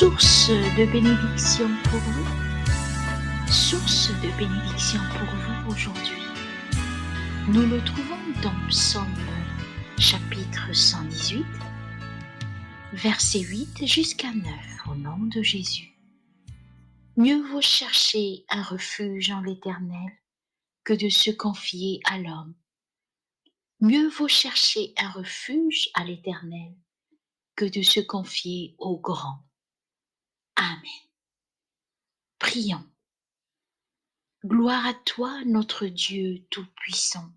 source de bénédiction pour vous, source de bénédiction pour vous aujourd'hui. Nous le trouvons dans Psaume chapitre 118, versets 8 jusqu'à 9, au nom de Jésus. Mieux vaut chercher un refuge en l'Éternel que de se confier à l'homme. Mieux vaut chercher un refuge à l'Éternel que de se confier au grand. Amen. Prions. Gloire à toi, notre Dieu Tout-Puissant,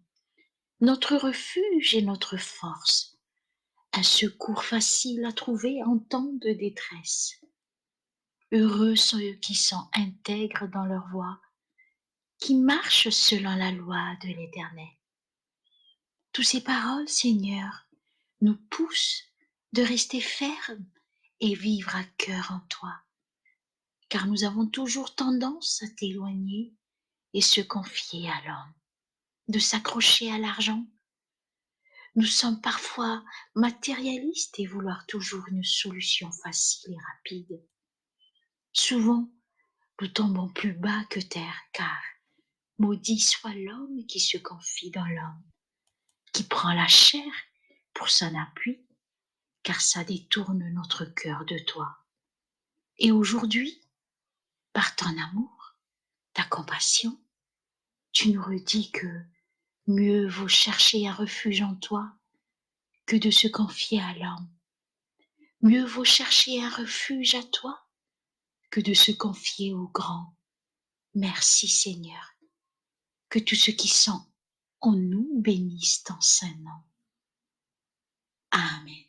notre refuge et notre force, un secours facile à trouver en temps de détresse. Heureux ceux qui sont intègres dans leur voie, qui marchent selon la loi de l'Éternel. Toutes ces paroles, Seigneur, nous poussent de rester fermes et vivre à cœur en toi, car nous avons toujours tendance à t'éloigner et se confier à l'homme, de s'accrocher à l'argent. Nous sommes parfois matérialistes et vouloir toujours une solution facile et rapide. Souvent, nous tombons plus bas que terre, car maudit soit l'homme qui se confie dans l'homme, qui prend la chair pour son appui, car ça détourne notre cœur de toi. Et aujourd'hui, par ton amour, ta compassion, tu nous redis que mieux vaut chercher un refuge en toi que de se confier à l'homme. Mieux vaut chercher un refuge à toi que de se confier au grand. Merci Seigneur, que tous ceux qui sont en nous bénissent ton saint nom. Amen.